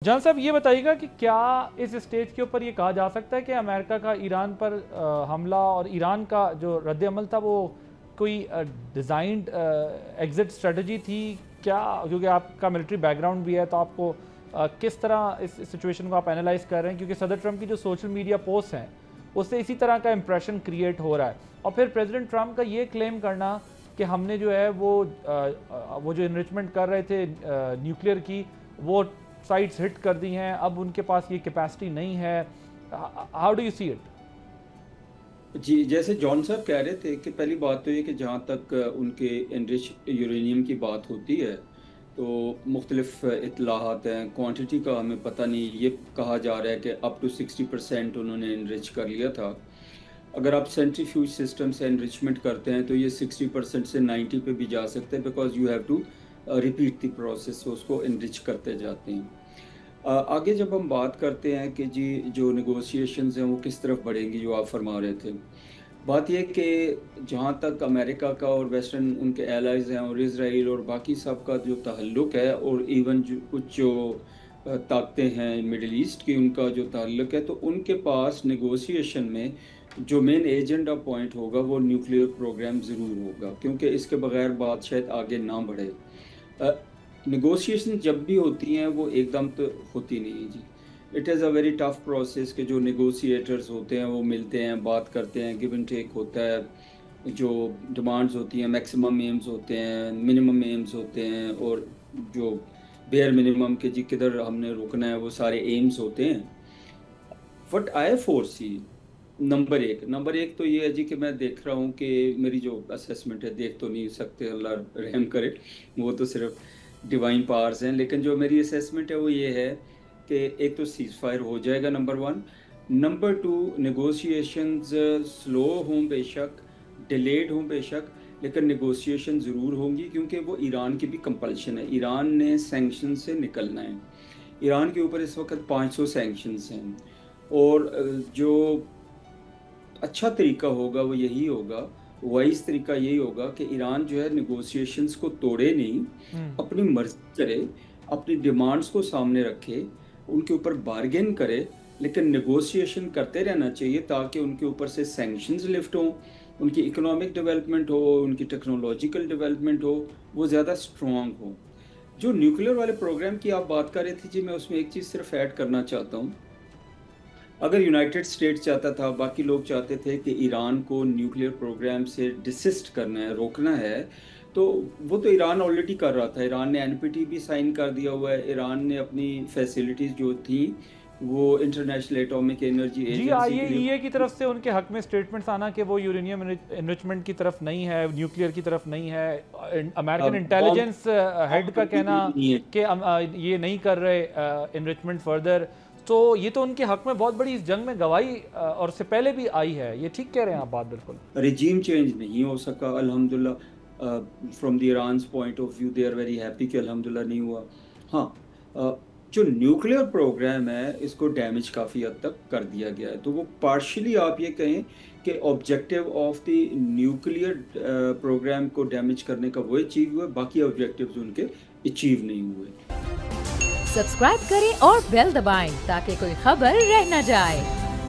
جان صاحب یہ بتائیے گا کہ کیا اس اسٹیج کے اوپر یہ کہا جا سکتا ہے کہ امریکہ کا ایران پر حملہ اور ایران کا جو رد عمل تھا وہ کوئی ڈیزائنڈ ایگزٹ اسٹریٹجی تھی کیا؟ کیونکہ آپ کا ملٹری بیک گراؤنڈ بھی ہے تو آپ کو کس طرح اس سچویشن کو آپ اینالائز کر رہے ہیں؟ کیونکہ صدر ٹرمپ کی جو سوشل میڈیا پوسٹ ہیں اس سے اسی طرح کا امپریشن کریٹ ہو رہا ہے، اور پھر پریزیڈنٹ ٹرمپ کا یہ کلیم کرنا کہ ہم نے جو ہے وہ جو انریچمنٹ کر رہے تھے نیوکلیئر کی وہ سائٹس ہٹ کر دی ہیں، اب ان کے پاس یہ کیپیسٹی نہیں ہے. How do you see it? جی جیسے جان صاحب کہہ رہے تھے کہ پہلی بات تو یہ کہ جہاں تک ان کے انرچ یورینیم کی بات ہوتی ہے تو مختلف اطلاعات ہیں، کوانٹٹی کا ہمیں پتہ نہیں، یہ کہا جا رہا ہے کہ اپ ٹو 60% انہوں نے انرچ کر لیا تھا. اگر آپ سینٹریفیوج سسٹم سے انرچمنٹ کرتے ہیں تو یہ 60% سے 90 پہ بھی جا سکتے ہیں، because you have to repeat the process, اس کو انرچ کرتے جاتے ہیں. آگے جب ہم بات کرتے ہیں کہ جی جو نیگوسیشنز ہیں وہ کس طرف بڑھیں گی، جو آپ فرما رہے تھے، بات یہ کہ جہاں تک امریکہ کا اور ویسٹرن ان کے ایلائز ہیں اور اسرائیل اور باقی سب کا جو تعلق ہے، اور ایون کچھ جو طاقتیں ہیں مڈل ایسٹ کی ان کا جو تعلق ہے، تو ان کے پاس نیگوسیشن میں جو مین ایجنڈا پوائنٹ ہوگا وہ نیوکلیئر پروگرام ضرور ہوگا، کیونکہ اس کے بغیر بات شاید آگے نہ بڑھے. نیگوسیشن جب بھی ہوتی ہیں وہ ایک دم تو ہوتی نہیں جی. It is a very tough process کہ جو نیگوسیٹرز ہوتے ہیں وہ ملتے ہیں، بات کرتے ہیں، گیو اینڈ ٹیک ہوتا ہے، جو ڈیمانڈز ہوتی ہیں، میکسیمم ایمز ہوتے ہیں، منیمم ایمز ہوتے ہیں، اور جو بیئر منیمم کہ جی کدھر ہم نے رکنا ہے وہ سارے ایمز ہوتے ہیں. What I foresee number ایک تو یہ ہے جی کہ میں دیکھ رہا ہوں کہ میری جو اسیسمنٹ ہے، دیکھ تو نہیں سکتے، اللہ رحم کرے، وہ تو صرف ڈیوائن پاورز ہیں، لیکن جو میری اسیسمنٹ ہے وہ یہ ہے کہ ایک تو سیز فائر ہو جائے گا، نمبر 1. نمبر 2 نیگوسیشنز سلو ہوں بے شک، ڈیلیڈ ہوں بے شک، لیکن نیگوسیشن ضرور ہوں گی، کیونکہ وہ ایران کی بھی کمپلشن ہے. ایران نے سینکشن سے نکلنا ہے. ایران کے اوپر اس وقت 500 سینکشنز ہیں، اور جو اچھا طریقہ ہوگا وہ یہی ہوگا، وائز طریقہ یہی ہوگا کہ ایران جو ہے نیگوسیشنز کو توڑے نہیں، اپنی مرضی کرے، اپنی ڈیمانڈز کو سامنے رکھے، ان کے اوپر بارگین کرے، لیکن نیگوسیشن کرتے رہنا چاہیے تاکہ ان کے اوپر سے سینکشنز لفٹ ہوں، ان کی اکنامک ڈیولپمنٹ ہو، ان کی ٹیکنالوجیکل ڈیولپمنٹ ہو، وہ زیادہ اسٹرانگ ہو. جو نیوکلیئر والے پروگرام کی آپ بات کر رہے تھے جی، میں اس میں ایک چیز صرف ایڈ کرنا چاہتا ہوں. اگر یونائٹڈ اسٹیٹس چاہتا تھا، باقی لوگ چاہتے تھے کہ ایران کو نیوکلیئر پروگرام سے ڈسسٹ کرنا ہے، روکنا ہے، تو وہ تو ایران آلریڈی کر رہا تھا. ایران نے NPT بھی سائن کر دیا ہوا ہے، ایران نے اپنی فیسلٹیز جو تھیں وہ انٹرنیشنل ایٹامک انرجی ایجنسی کے لیے کی طرف سے ان کے حق میں سٹیٹمنٹس آنا کہ وہ یورینیم انرچمنٹ کی طرف نہیں ہے، نیوکلیئر کی طرف نہیں ہے. امریکن انٹیلیجنس ہیڈ کا کہنا کہ یہ نہیں کر رہے انرچمنٹ فردر، تو یہ تو ان کے حق میں بہت بڑی اس جنگ میں گواہی اور سے پہلے بھی آئی ہے. یہ ٹھیک کہہ رہے ہیں آپ بات، بالکل ریجیم چینج نہیں ہو سکا الحمدللہ. From the Iran's point of view they are very happy کہ الحمدللہ نہیں ہوا. ہاں جو نیوکلیئر پروگرام ہے اس کو ڈیمیج کافی حد تک کر دیا گیا ہے، تو وہ پارشلی آپ یہ کہیں کہ objective of the nuclear program کو ڈیمیج کرنے کا وہ اچیو ہوا، باقی آبجیکٹیوز ان کے اچیو نہیں ہوئے. سبسکرائب کریں اور بیل دبائیں تاکہ کوئی خبر رہ نہ جائے.